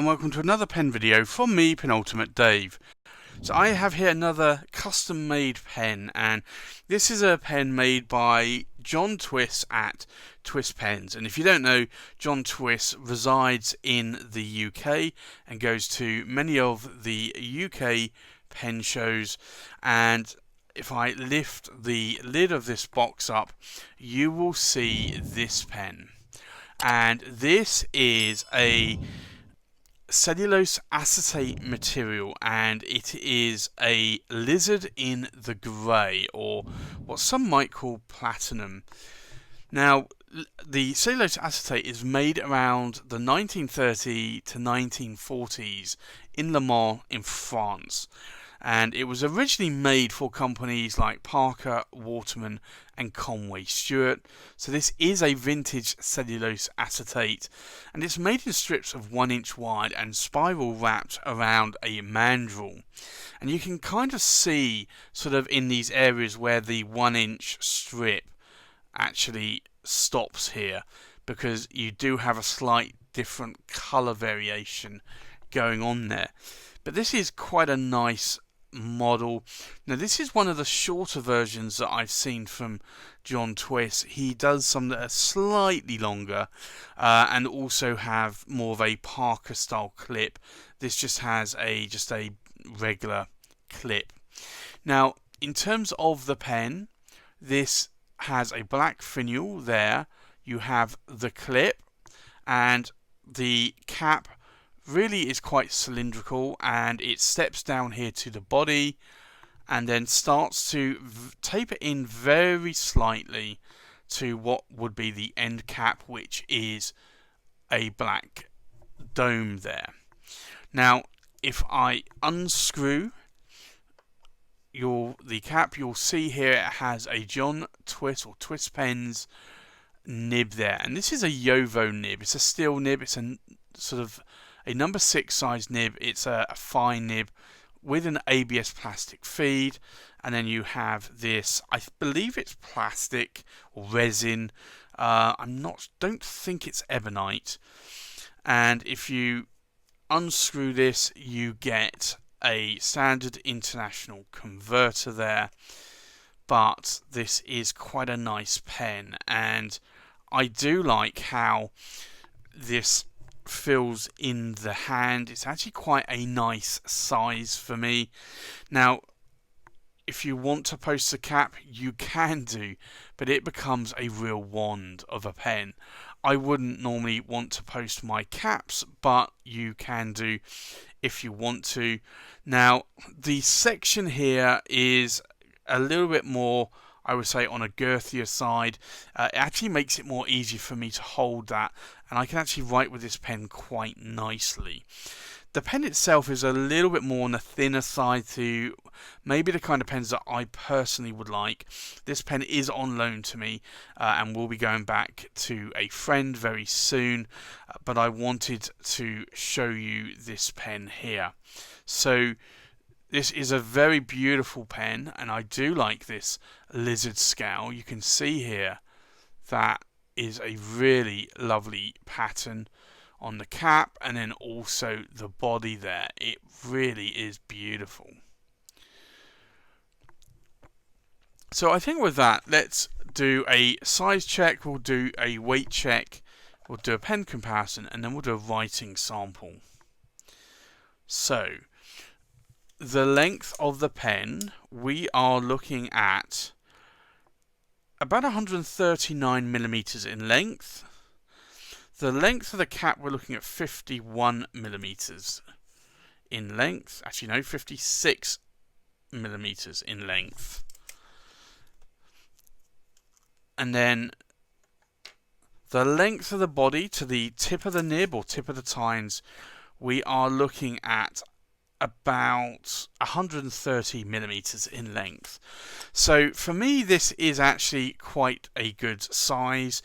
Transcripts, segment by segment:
welcome to another pen video from me, Penultimate Dave. So I have here another custom made pen, and this is a pen made by John Twiss at Twiss Pens. And if you don't know, John Twiss resides in the UK and goes to many of the UK pen shows. And if I lift the lid of this box up, you will see this pen. And this is a cellulose acetate material, and it is a lizard in the grey, or what some might call platinum. Now, the cellulose acetate is made around the 1930 to 1940s in Le Mans in France, and it was originally made for companies like Parker, Waterman and Conway Stewart. So this is a vintage cellulose acetate, and it's made in strips of 1 inch wide and spiral wrapped around a mandrel. And you can kind of see sort of in these areas where the 1 inch strip actually stops here, because you do have a slight different colour variation going on there. But this is quite a nice model. Now, this is one of the shorter versions that I've seen from John Twiss. He does some that are slightly longer and also have more of a Parker style clip. This just has a regular clip. Now, in terms of the pen, this has a black finial there. You have the clip, and the cap really is quite cylindrical, and it steps down here to the body and then starts to taper in very slightly to what would be the end cap, which is a black dome there. Now, if I unscrew the cap, you'll see here it has a John Twiss or Twiss Pens nib there, and this is a Yovo nib. It's a steel nib. It's a sort of a number 6 size nib. It's a fine nib with an ABS plastic feed, and then you have this, I believe it's plastic or resin. Don't think it's ebonite. And if you unscrew this, you get a standard international converter there. But this is quite a nice pen, and I do like how this feels in the hand. It's actually quite a nice size for me. Now, if you want to post the cap, you can do, but it becomes a real wand of a pen. I wouldn't normally want to post my caps, but you can do if you want to. Now, the section here is a little bit more, I would say, on a girthier side. It actually makes it more easy for me to hold that, and I can actually write with this pen quite nicely. The pen itself is a little bit more on the thinner side to maybe the kind of pens that I personally would like. This pen is on loan to me and will be going back to a friend very soon, but I wanted to show you this pen here. So this is a very beautiful pen, and I do like this lizard scale. You can see here that is a really lovely pattern on the cap, and then also the body there. It really is beautiful. So I think with that, let's do a size check, we'll do a weight check, we'll do a pen comparison, and then we'll do a writing sample. So the length of the pen, we are looking at about 139 millimeters in length. The length of the cap, we're looking at 51 millimeters in length. Actually, no, 56 millimeters in length. And then the length of the body to the tip of the nib or tip of the tines, we are looking at about 130 millimeters in length. So for me, this is actually quite a good size.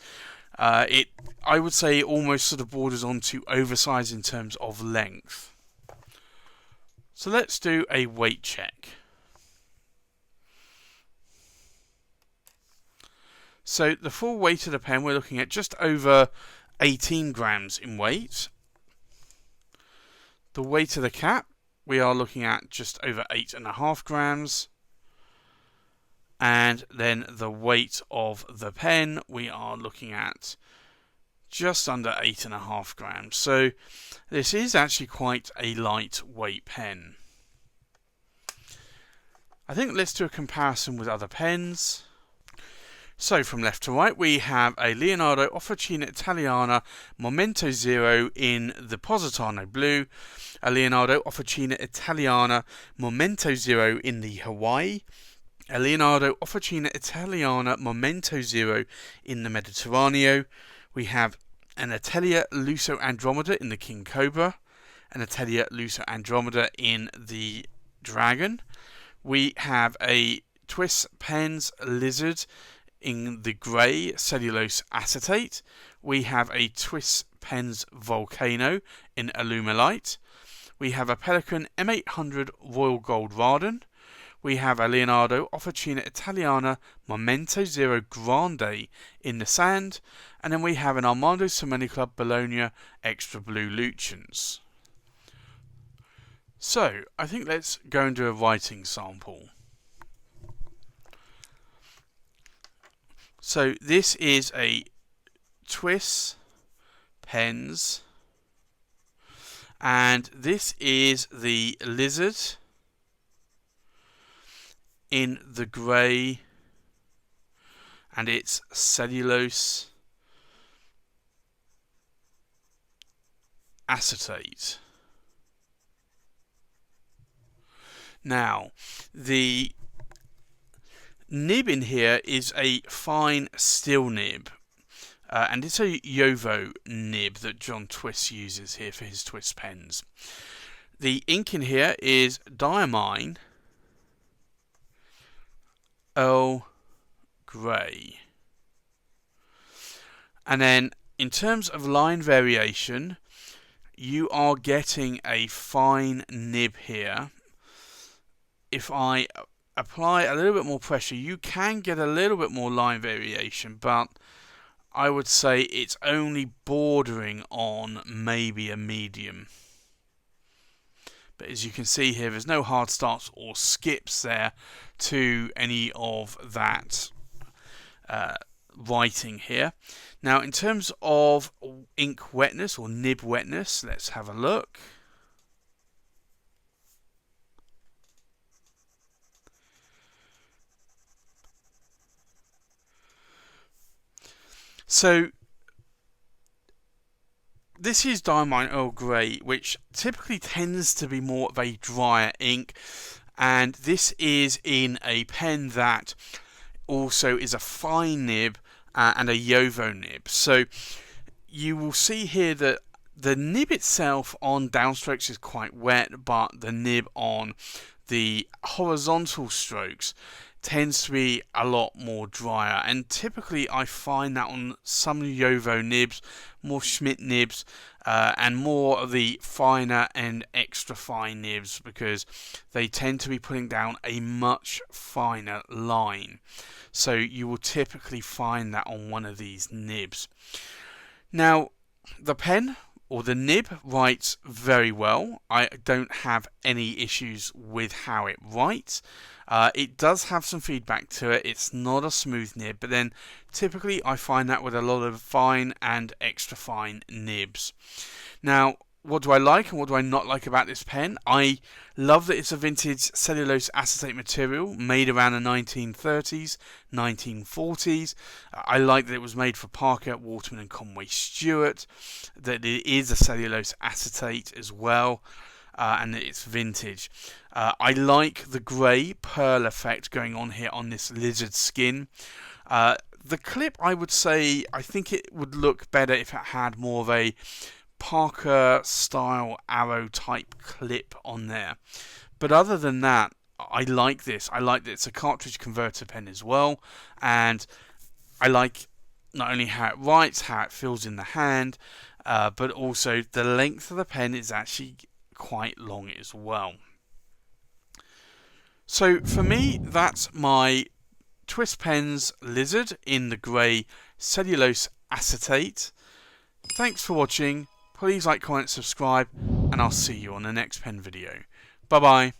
I would say it almost sort of borders on to oversized in terms of length. So let's do a weight check. So the full weight of the pen, we're looking at just over 18 grams in weight. The weight of the cap, we are looking at just over 8.5 grams. And then the weight of the pen, we are looking at just under 8.5 grams. So this is actually quite a lightweight pen. I think let's do a comparison with other pens. So from left to right, we have a Leonardo Officina Italiana Momento Zero in the Positano blue, a Leonardo Officina Italiana Momento Zero in the Hawaii, a Leonardo Officina Italiana Momento Zero in the Mediterraneo. We have an Atelier Lusso Andromeda in the King Cobra, an Atelier Lusso Andromeda in the Dragon. We have a Twiss Pens Lizard in the grey Cellulose Acetate. We have a Twiss Pens Volcano in Alumilite. We have a Pelican M800 Royal Gold Radon. We have a Leonardo Officina Italiana Momento Zero Grande in the sand. And then we have an Armando Cimenti Club Bologna Extra Blue Lucians. So, I think let's go and do a writing sample. So, this is a Twiss Pens, and this is the Lizard in the grey, and it's Cellulose Acetate. Now, the nib in here is a fine steel nib, and it's a Jowo nib that John Twiss uses here for his Twiss pens. The ink in here is Diamine Earl Grey. And then in terms of line variation, you are getting a fine nib here. If I apply a little bit more pressure, you can get a little bit more line variation, but I would say it's only bordering on maybe a medium. But as you can see here, there's no hard starts or skips there to any of that writing here. Now, in terms of ink wetness or nib wetness, let's have a look. So this is Diamine Earl Grey, which typically tends to be more of a drier ink, and this is in a pen that also is a fine nib and a Jowo nib. So you will see here that the nib itself on downstrokes is quite wet, but the nib on the horizontal strokes tends to be a lot more drier, and typically I find that on some Jowo nibs, more Schmidt nibs, and more of the finer and extra fine nibs, because they tend to be putting down a much finer line. So you will typically find that on one of these nibs. Now, the pen or the nib writes very well. I don't have any issues with how it writes. It does have some feedback to it. It's not a smooth nib, but then typically I find that with a lot of fine and extra fine nibs. Now, what do I like and what do I not like about this pen? I love that it's a vintage cellulose acetate material made around the 1930s, 1940s. I like that it was made for Parker, Waterman and Conway Stewart, that it is a cellulose acetate as well, and that it's vintage. I like the grey pearl effect going on here on this lizard skin. The clip, I would say, I think it would look better if it had more of a Parker style arrow type clip on there. But other than that, I like this. I like that it's a cartridge converter pen as well, and I like not only how it writes, how it feels in the hand, but also the length of the pen is actually quite long as well. So for me, that's my Twiss Pens Lizard in the grey cellulose acetate. Thanks for watching. Please like, comment, subscribe, and I'll see you on the next pen video. Bye bye.